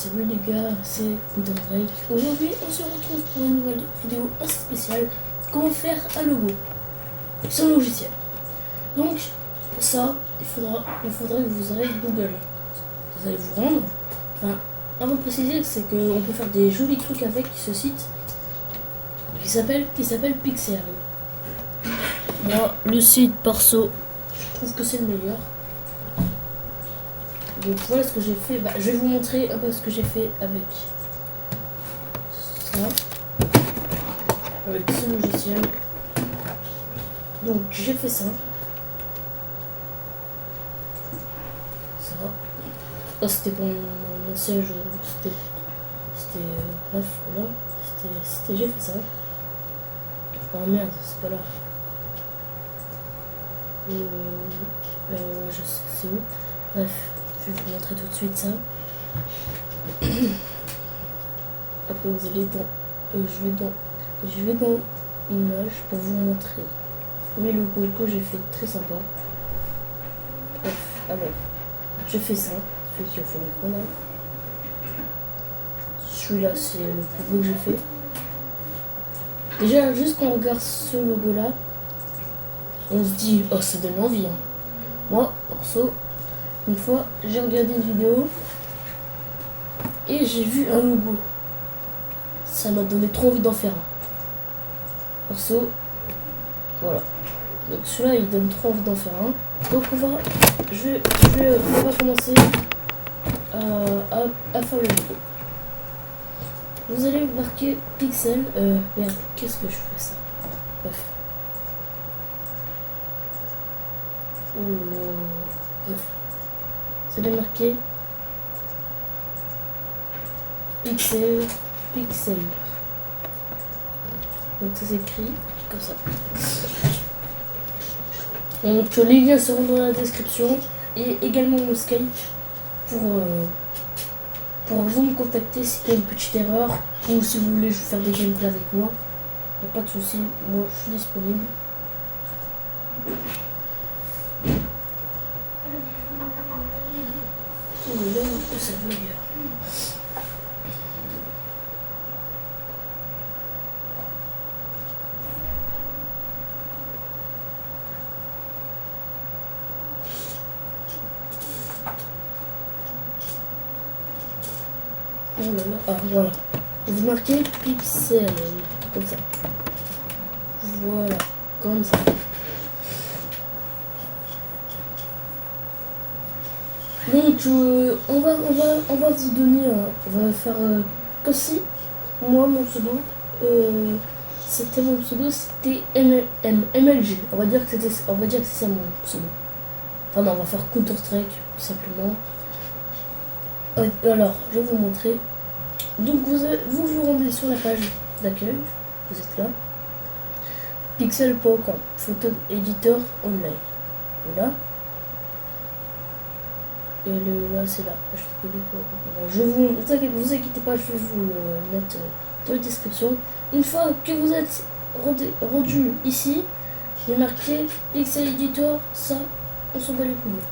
Salut les gars, c'est Drake. Aujourd'hui, on se retrouve pour une nouvelle vidéo assez spéciale. Comment faire un logo sur le logiciel. Donc, pour ça, il faudra que vous ayez Google. Vous allez vous rendre. Enfin, avant de préciser, c'est qu'on peut faire des jolis trucs avec ce site qui s'appelle Pixel. Moi, le site perso, je trouve que c'est le meilleur. Donc voilà ce que j'ai fait. Je vais vous montrer un peu ce que j'ai fait avec ça, avec ce logiciel. Donc j'ai fait ça. Oh, c'était pour mon siège. C'était bref, voilà. J'ai fait ça. Oh merde, c'est pas là. Je sais c'est où. Bref, je vais vous montrer tout de suite ça. Après vous allez dans je vais dans image pour vous montrer mes logos que j'ai fait, très sympa. Bref, alors j'ai fait ça, celui qui a fait l'écran là. Celui-là c'est le plus beau que j'ai fait. Déjà juste quand on regarde ce logo là, on se dit oh ça donne envie hein. Moi perso, une fois j'ai regardé une vidéo et j'ai vu un logo, ça m'a donné trop envie d'en faire un. Perso, voilà. Donc celui-là il donne trop envie d'en faire un. Donc on va commencer à faire le logo. Vous allez marquer pixel. Merde, qu'est-ce que je fais ça? Bref. Oh là. Bref. Vous allez marquer pixel. Donc ça s'écrit comme ça. Donc les liens seront dans la description et également mon Skype pour vous me contacter si tu as une petite erreur ou si vous voulez faire des gameplays avec moi. Il n'y a pas de souci, moi je suis disponible. Oh là, que ça veut dire. Oh là là, ah voilà. Vous marquez pixel, comme ça. Voilà, comme ça. Donc on va vous donner, on va faire comme si moi mon pseudo, c'était MLG. On va dire que c'est ça mon pseudo. Enfin non, on va faire Counter Strike tout simplement. Alors, je vais vous montrer. Donc vous rendez sur la page d'accueil, vous êtes là. Pixel.com, photo éditeur online. Voilà. Et là c'est là. Vous inquiétez pas, je vais vous le mettre dans la description. Une fois que vous êtes rendu ici, j'ai marqué Pixel Editor, ça, on s'en bat les couilles.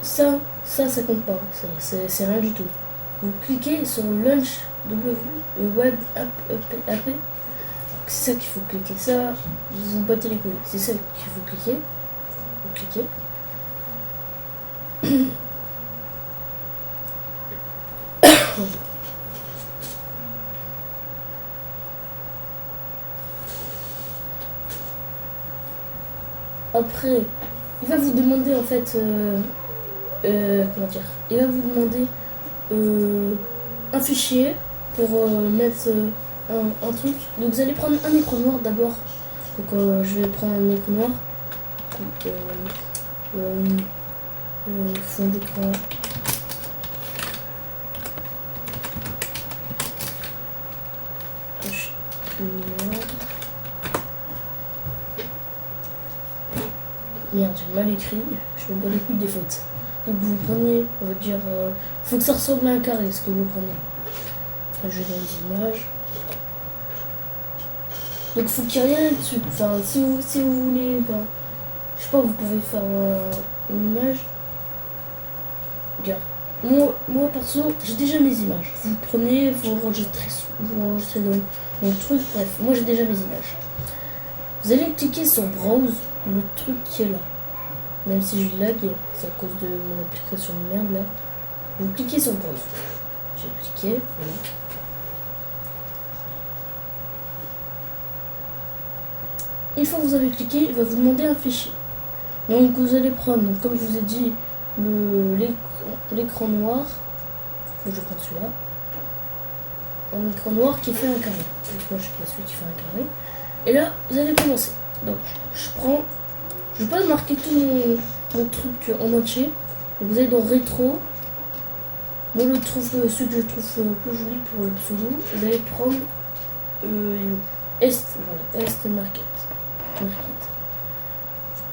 Ça compte pas, c'est rien du tout. Vous cliquez sur Launch Web App. C'est ça qu'il faut cliquer. Ça, vous battez les couilles. C'est ça qu'il faut cliquer. Vous cliquez. Après, il va vous demander en fait, comment dire, il va vous demander un fichier pour mettre un truc. Donc vous allez prendre un écran noir d'abord. Donc je vais prendre un écran noir. Fond d'écran. Merde, j'ai mal écrit, je me bats les couilles des fautes. Donc vous prenez, on va dire, faut que ça ressemble à un carré ce que vous prenez. Enfin, je vais dans les images. Donc faut qu'il n'y ait rien dessus. Enfin, si vous voulez, enfin, je sais pas, vous pouvez faire une image. regarde. Moi perso, j'ai déjà mes images. Vous prenez, vous enregistrez dans le truc. Bref, moi j'ai déjà mes images. Vous allez cliquer sur Browse, le truc qui est là. Même si je lag, c'est à cause de mon application de merde là. Vous cliquez sur Browse. J'ai cliqué, voilà. Une fois que vous avez cliqué, il va vous demander un fichier. Donc vous allez prendre, comme je vous ai dit, l'écran noir. Je prends celui-là. Un écran noir qui fait un carré. Donc moi je fais celui qui fait un carré. Et là, vous allez commencer. Donc je prends. Je vais pas marquer tout mon truc en entier. Donc, vous allez dans rétro. Moi le celui que je trouve plus joli pour le pseudo. Vous allez prendre Est, voilà, Est Market. Vous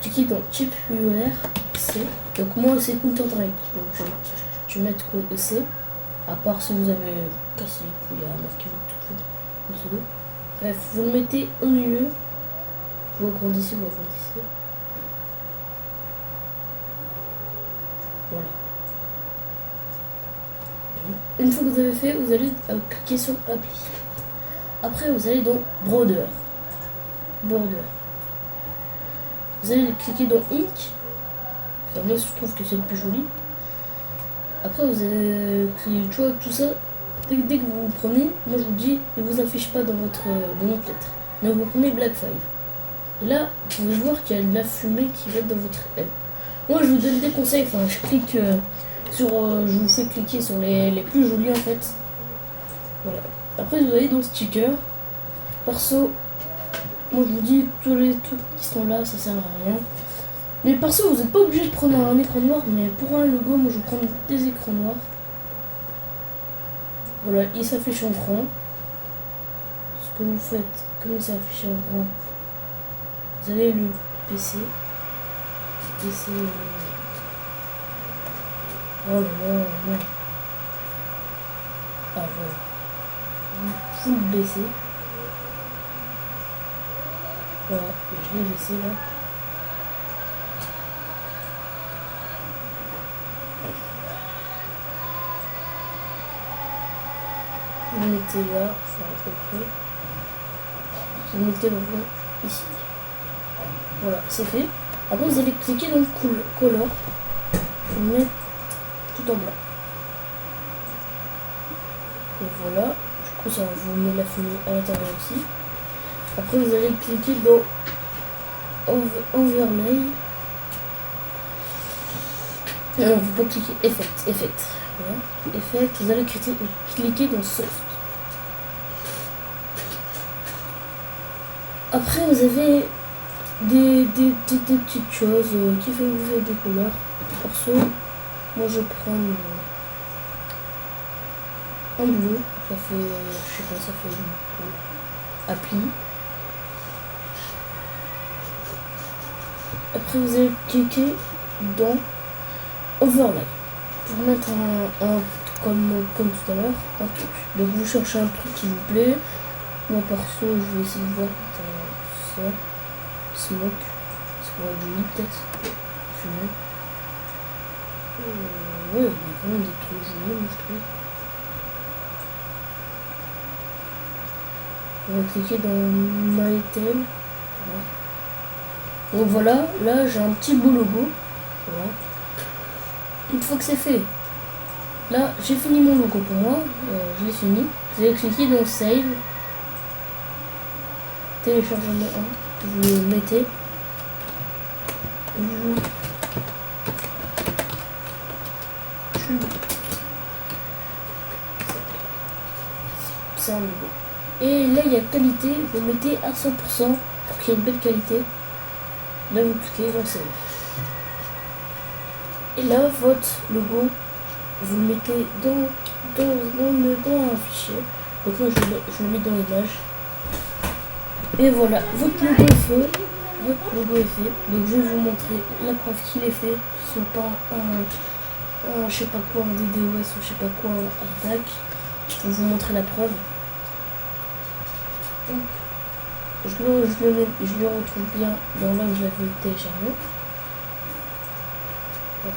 cliquez dans type URC. Donc moi c'est Content Drive. Donc je vais mettre EC. À part si vous avez cassé les couilles à marquer votre pseudo. Bref, vous le mettez au milieu. Vous agrandissez. Voilà. Une fois que vous avez fait, vous allez cliquer sur Appli. Après, vous allez dans Border. Vous allez cliquer dans Ink. Enfin, moi, je trouve que c'est le plus joli. Après, vous allez cliquer, tu vois, tout ça. Dès que vous prenez, moi je vous dis, il ne vous affiche pas dans votre lettre. Donc vous prenez Black 5. Et là, vous pouvez voir qu'il y a de la fumée qui va dans votre app. Moi, je vous donne des conseils. Enfin, je clique je vous fais cliquer sur les plus jolis en fait. Voilà. Après, vous allez dans sticker. Perso, moi je vous dis, tous les trucs qui sont là, ça sert à rien. Mais perso, vous n'êtes pas obligé de prendre un écran noir, mais pour un logo, moi je vais prendre des écrans noirs. Voilà, il s'affiche en grand. Ce que vous faites, comme il s'affiche en grand, vous allez le PC. Oh là là, merde. Ah voilà. Vous le baissez. Voilà, je l'ai baissé là. Vous mettez là, ça à peu près. Vous mettez le blanc ici. Voilà, c'est fait. Après, vous allez cliquer dans le color. Vous mettez tout en blanc. Et voilà. Du coup, ça vous met la fumée à l'intérieur aussi. Après, vous allez cliquer dans Overlay. Non, vous pouvez cliquer Effect. Voilà. Effect, vous allez cliquer dans Soft. Après, vous avez des petites choses qui font vous faire des couleurs. Perso, moi je prends en bleu. Ça fait, je sais pas, ça fait appli. Après, vous allez cliquer dans Overlay pour mettre un comme tout à l'heure, un truc. Donc vous cherchez un truc qui vous plaît. Moi perso, je vais essayer de voir ça. Smoke. C'est pour être joli peut-être. Fumée. Ouais, il y a quand même des trucs jolis, moi je trouve. On va cliquer dans My Item. Voilà. Donc voilà, là j'ai un petit beau logo. Voilà. Une fois que c'est fait, là j'ai fini mon logo pour moi. Je l'ai fini. Vous allez cliquer dans Save. Téléchargement 1. Vous le mettez. C'est un logo. Et là il y a qualité. Vous mettez à 100% pour qu'il y ait une belle qualité. Là vous cliquez dans Save. Et là votre logo, vous le mettez dans un fichier. Donc moi je le mets dans l'image. Et voilà, votre logo est fait. Donc je vais vous montrer la preuve qu'il est fait. Ce n'est pas un je sais pas quoi, un DDoS ou je sais pas quoi, un attaque. Je vais vous montrer la preuve. Je le retrouve bien dans là où je l'avais téléchargé.